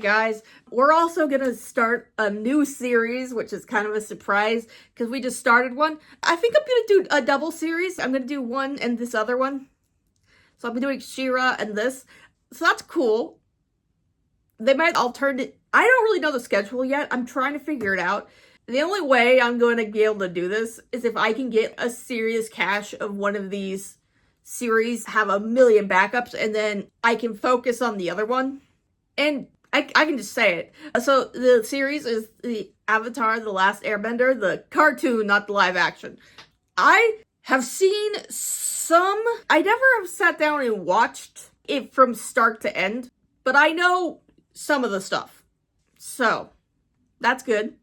Guys, we're also gonna start a new series, which is kind of a surprise because we just started one. I think I'm gonna do a double series. I'm gonna do one and this other one. So I'll be doing She-Ra and this. So that's cool. They might alternate. I don't really know the schedule yet. I'm trying to figure it out. The only way I'm going to be able to do this is if I can get a serious cache of one of these series, have a million backups, and then I can focus on the other one. And I can just say it. So the series is the Avatar: The Last Airbender, the cartoon, not the live action. I have seen some. I never have sat down and watched it from start to end, but I know some of the stuff. So that's good.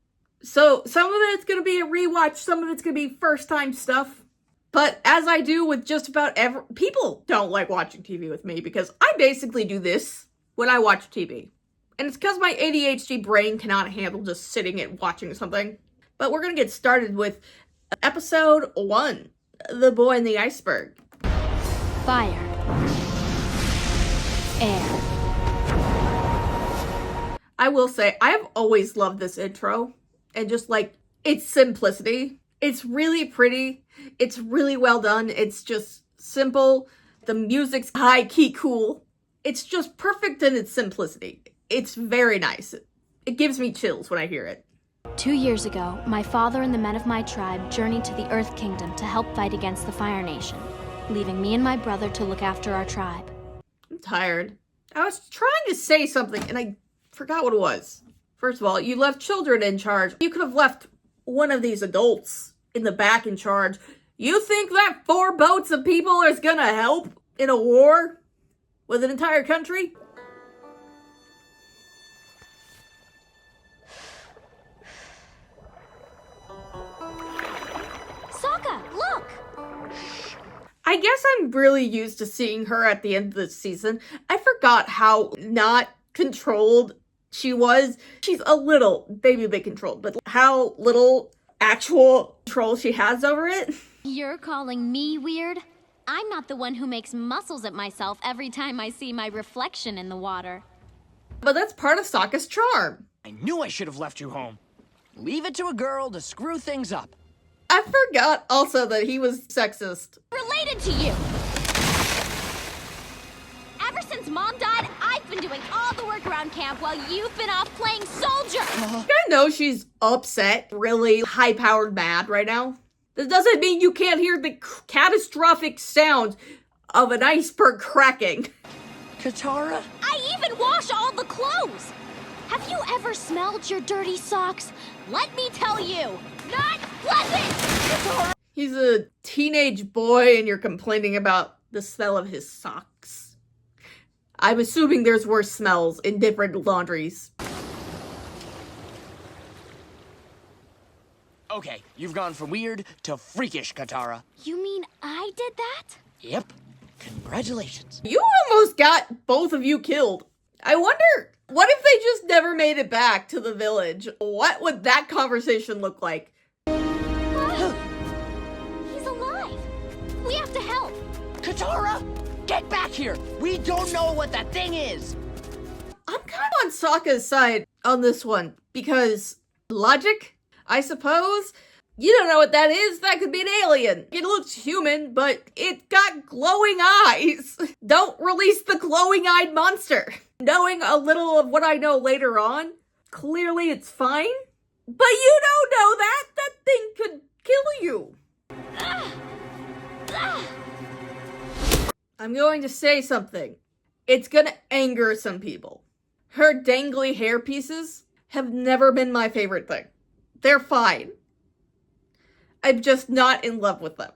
So some of it's going to be a rewatch, some of it's going to be first time stuff. But as I do with just about people don't like watching TV with me because I basically do this when I watch TV. And it's because my ADHD brain cannot handle just sitting and watching something. But we're going to get started with episode 1, The Boy and the Iceberg. Fire. Air. I will say, I've always loved this intro. And just like, its simplicity. It's really pretty. It's really well done. It's just simple. The music's high-key cool. It's just perfect in its simplicity. It's very nice. It gives me chills when I hear it. 2 years ago, my father and the men of my tribe journeyed to the Earth Kingdom to help fight against the Fire Nation, leaving me and my brother to look after our tribe. I'm tired. I was trying to say something and I forgot what it was. First of all, you left children in charge. You could have left one of these adults in the back in charge. You think that 4 boats of people is gonna help in a war with an entire country? Sokka, look! I guess I'm really used to seeing her at the end of the season. I forgot how not controlled she was. She's a little baby bit controlled, but how little actual control she has over it. You're calling me weird? I'm not the one who makes muscles at myself every time I see my reflection in the water. But that's part of Sokka's charm. I knew I should have left you home. Leave it to a girl to screw things up. I forgot also that he was sexist. Related to you! Ever since Mom died, I've been doing all the work around camp while you've been off playing soldier! I know she's upset, really high-powered mad right now. That doesn't mean you can't hear the catastrophic sound of an iceberg cracking. Katara? I even wash all the clothes! Have you ever smelled your dirty socks? Let me tell you, not pleasant! Katara! He's a teenage boy and you're complaining about the smell of his socks. I'm assuming there's worse smells in different laundries. Okay, you've gone from weird to freakish, Katara. You mean I did that? Yep. Congratulations. You almost got both of you killed. I wonder, what if they just never made it back to the village? What would that conversation look like? He's alive! We have to help! Katara! Get back here! We don't know what that thing is! I'm kind of on Sokka's side on this one, because logic, I suppose? You don't know what that is. That could be an alien. It looks human, but it got glowing eyes. Don't release the glowing-eyed monster. Knowing a little of what I know later on, clearly it's fine. But you don't know that. That thing could kill you. I'm going to say something. It's gonna anger some people. Her dangly hair pieces have never been my favorite thing. They're fine. I'm just not in love with them.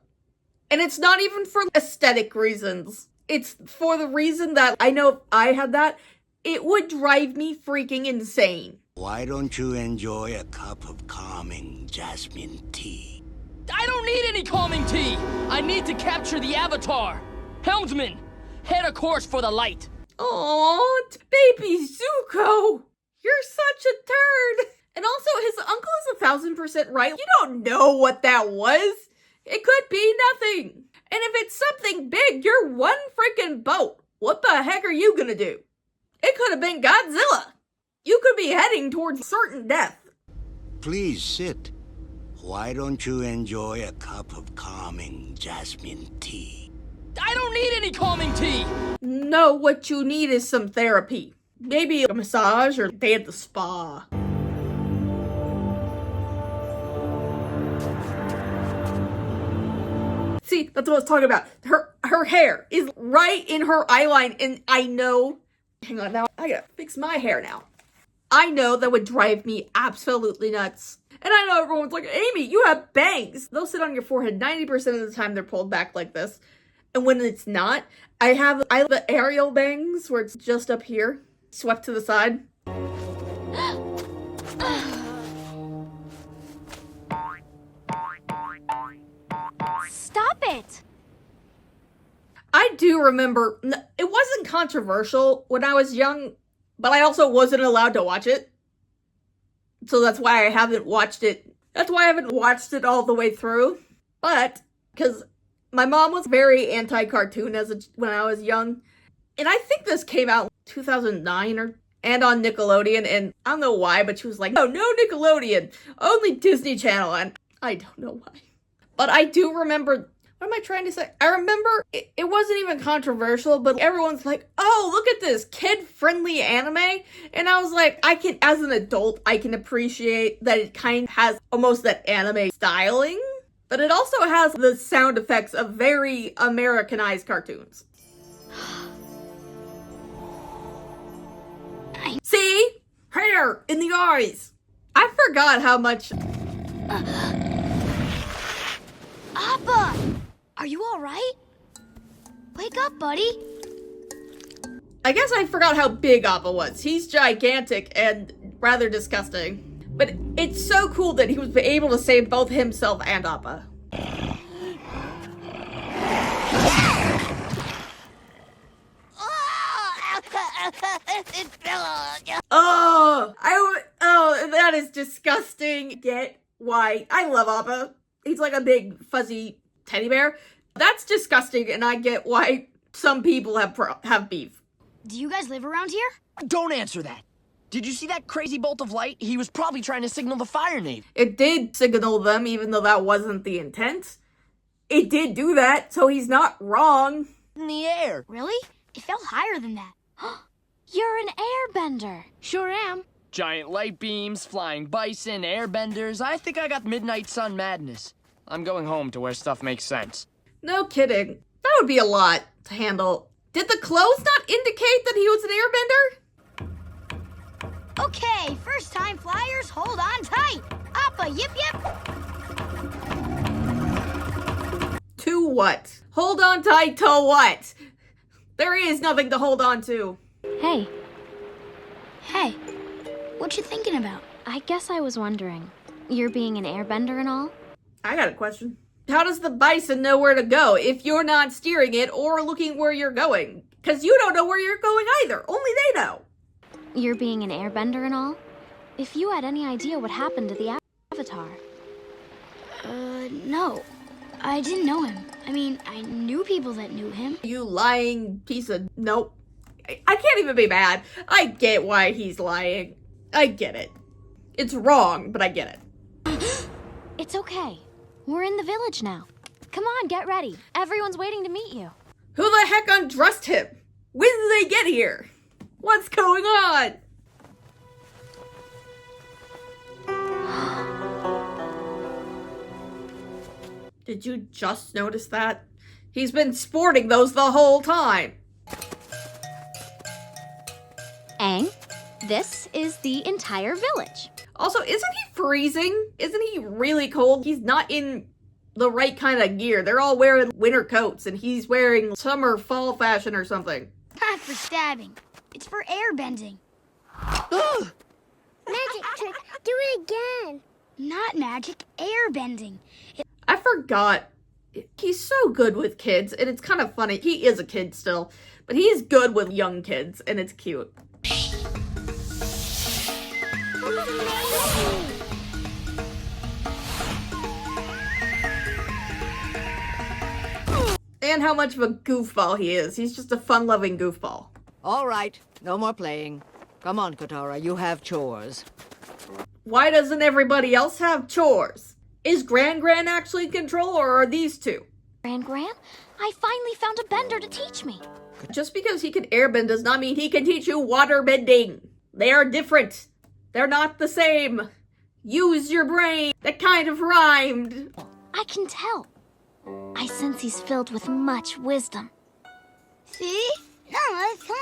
And it's not even for aesthetic reasons. It's for the reason that I know if I had that, it would drive me freaking insane. Why don't you enjoy a cup of calming jasmine tea? I don't need any calming tea! I need to capture the Avatar! Helmsman, head a course for the light! Aww, baby Zuko! You're such a turd! And also, his uncle is 1,000% right. You don't know what that was. It could be nothing. And if it's something big, you're one freaking boat. What the heck are you gonna do? It could have been Godzilla. be heading towards certain death. Please sit. Why don't you enjoy a cup of calming jasmine tea? I don't need any calming tea! No, what you need is some therapy. Maybe a massage or a day at the spa. See, that's what I was talking about. Her hair is right in her eyeline, and I know... Hang on, now I gotta fix my hair now. I know that would drive me absolutely nuts. And I know everyone's like, Amy, you have bangs. They'll sit on your forehead 90% of the time they're pulled back like this. And when it's not, I have the aerial bangs where it's just up here, swept to the side. Stop it! I do remember, it wasn't controversial when I was young, but I also wasn't allowed to watch it. So that's why I haven't watched it. That's why I haven't watched it all the way through. But, because my mom was very anti-cartoon when I was young. And I think this came out in 2009 and on Nickelodeon. And I don't know why, but she was like, no Nickelodeon, only Disney Channel. And I don't know why. But I do remember, what am I trying to say? I remember it wasn't even controversial, but everyone's like, oh, look at this kid-friendly anime. And I was like, as an adult, I can appreciate that it kind of has almost that anime styling, but it also has the sound effects of very Americanized cartoons. See? Hair in the eyes. I forgot how much... Appa! Are you alright? Wake up, buddy! I guess I forgot how big Appa was. He's gigantic and rather disgusting. But it's so cool that he was able to save both himself and Appa. Oh, that is disgusting. Get why. I love Appa. He's like a big fuzzy teddy bear. That's disgusting, and I get why some people have beef. Do you guys live around here? Don't answer that. Did you see that crazy bolt of light? He was probably trying to signal the fire navy. It did signal them, even though that wasn't the intent. It did do that, so he's not wrong. In the air. Really? It fell higher than that. You're an airbender. Sure am. Giant light beams, flying bison, airbenders. I think I got midnight sun madness. I'm going home to where stuff makes sense. No kidding. That would be a lot to handle. Did the clothes not indicate that he was an airbender? Okay, first time flyers, hold on tight. Appa, yip yip. To what? Hold on tight to what? There is nothing to hold on to. Hey. Hey. What you thinking about? I guess I was wondering. You're being an airbender and all? I got a question. How does the bison know where to go if you're not steering it or looking where you're going? Because you don't know where you're going either. Only they know. You're being an airbender and all? If you had any idea what happened to the Avatar. No. I didn't know him. I mean, I knew people that knew him. You lying piece of... Nope. I can't even be mad. I get why he's lying. I get it. It's wrong, but I get it. It's okay. We're in the village now. Come on, get ready. Everyone's waiting to meet you. Who the heck undressed him? When did they get here? What's going on? Did you just notice that? He's been sporting those the whole time. Aang, this is the entire village. Also, isn't he freezing? Isn't he really cold? He's not in the right kind of gear. They're all wearing winter coats and he's wearing summer fall fashion or something. Not for stabbing. It's for airbending. Magic trick. Do it again. Not magic, airbending. I forgot. He's so good with kids, and it's kind of funny. He is a kid still, but he's good with young kids, and it's cute. And how much of a goofball he is. He's just a fun-loving goofball. All right, no more playing. Come on, Katara, you have chores. Why doesn't everybody else have chores? Is Gran actually in control, or are these two? Gran, I finally found a bender to teach me. Just because he can airbend does not mean he can teach you water bending. They are different. They're not the same. Use your brain. That kind of rhymed. I can tell. I sense he's filled with much wisdom. See? Now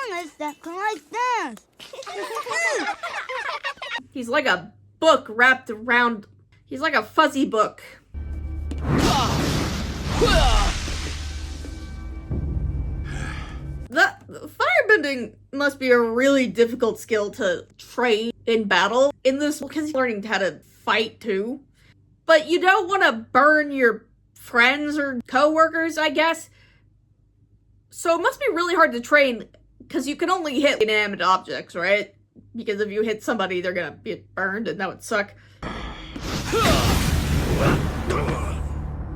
let's that like that. He's like a book wrapped around... He's like a fuzzy book. The firebending must be a really difficult skill to train in battle in this, because he's learning how to fight too. But you don't want to burn your friends or co-workers, I guess. So it must be really hard to train, because you can only hit inanimate objects, right? Because if you hit somebody, they're gonna get burned, and that would suck.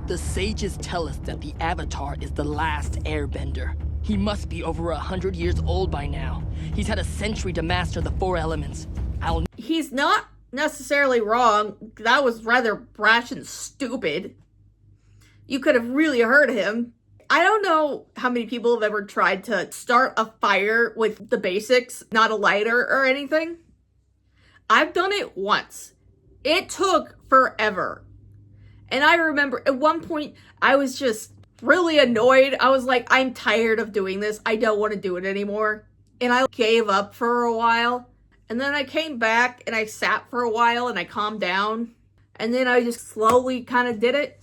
The sages tell us that the Avatar is the last airbender. He must be over 100 years old by now. He's had a century to master the 4 elements. He's not necessarily wrong. That was rather brash and stupid. You could have really hurt him. I don't know how many people have ever tried to start a fire with the basics, not a lighter or anything. I've done it once. It took forever. And I remember at one point I was just really annoyed. I was like, I'm tired of doing this. I don't want to do it anymore. And I gave up for a while. And then I came back and I sat for a while and I calmed down. And then I just slowly kind of did it.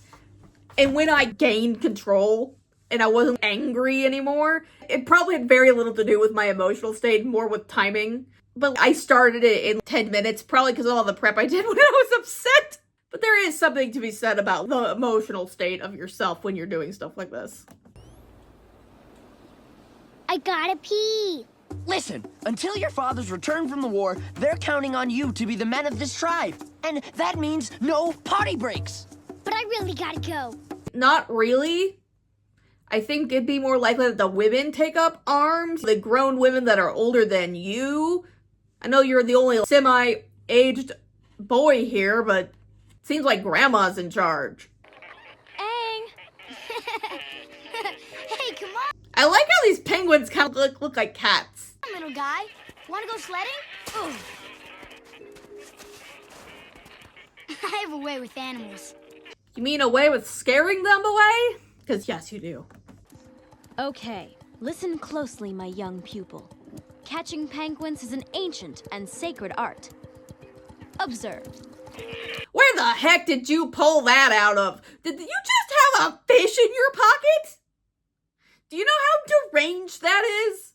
And when I gained control and I wasn't angry anymore, it probably had very little to do with my emotional state, more with timing. But I started it in 10 minutes, probably because of all the prep I did when I was upset. But there is something to be said about the emotional state of yourself when you're doing stuff like this. I gotta pee. Listen, until your fathers return from the war, they're counting on you to be the men of this tribe. And that means no potty breaks. But I really gotta go. Not really. I think it'd be more likely that the women take up arms. The grown women that are older than you. I know you're the only semi-aged boy here, but it seems like Grandma's in charge. Aang! Hey, come on, I like how these penguins kind of look like cats. little guy. Wanna go sledding? Ooh. I have a way with animals. You mean a way with scaring them away? Because yes, you do. Okay, listen closely, my young pupil. Catching penguins is an ancient and sacred art. Observe. Where the heck did you pull that out of? Did you just have a fish in your pocket? Do you know how deranged that is?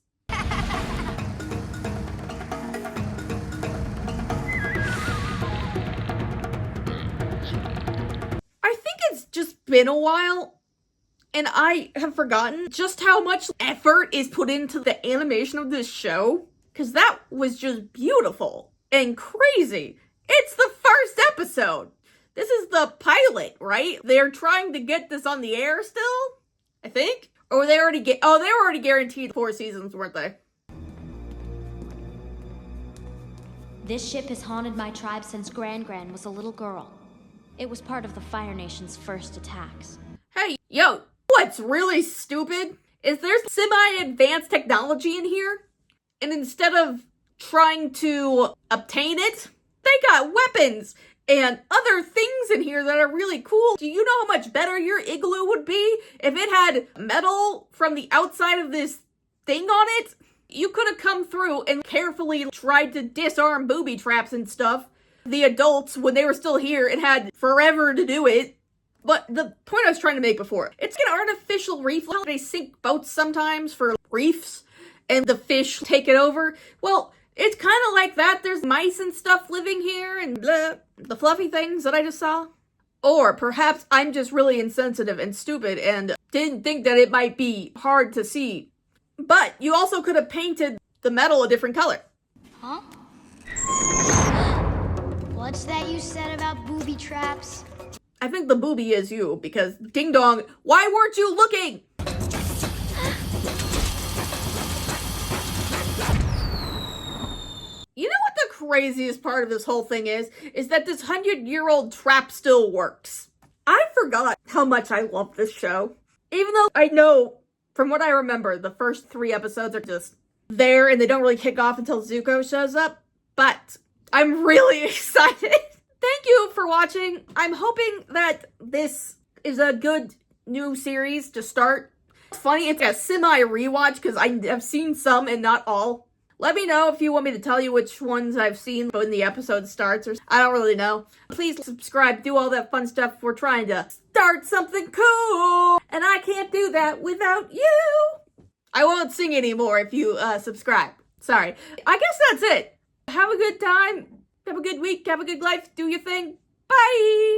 I think it's just been a while, and I have forgotten just how much effort is put into the animation of this show, because that was just beautiful and crazy. It's the first episode. This is the pilot, right? They're trying to get this on the air still, I think. Or they already they were already guaranteed 4 seasons, weren't they? This ship has haunted my tribe since Gran was a little girl. It was part of the Fire Nation's first attacks. Hey, yo, what's really stupid is there's semi-advanced technology in here, and instead of trying to obtain it, they got weapons and other things in here that are really cool. Do you know how much better your igloo would be if it had metal from the outside of this thing on it? You could have come through and carefully tried to disarm booby traps and stuff. The adults, when they were still here, it had forever to do it. But the point I was trying to make before, it's an artificial reef. How they sink boats sometimes for reefs and the fish take it over. Well, it's kind of like that. There's mice and stuff living here and blah, the fluffy things that I just saw. Or perhaps I'm just really insensitive and stupid and didn't think that it might be hard to see. But you also could have painted the metal a different color. Huh? What's that you said about booby traps? I think the booby is you, because ding dong, why weren't you looking? craziest part of this whole thing is that this 100-year-old trap still works. I forgot how much I love this show. Even though I know, from what I remember, the first 3 episodes are just there and they don't really kick off until Zuko shows up. But I'm really excited. Thank you for watching. I'm hoping that this is a good new series to start. It's funny, it's a semi-rewatch because I have seen some and not all. Let me know if you want me to tell you which ones I've seen when the episode starts, or I don't really know. Please subscribe, do all that fun stuff. We're trying to start something cool, and I can't do that without you. I won't sing anymore if you subscribe. Sorry. I guess that's it. Have a good time. Have a good week. Have a good life. Do your thing. Bye!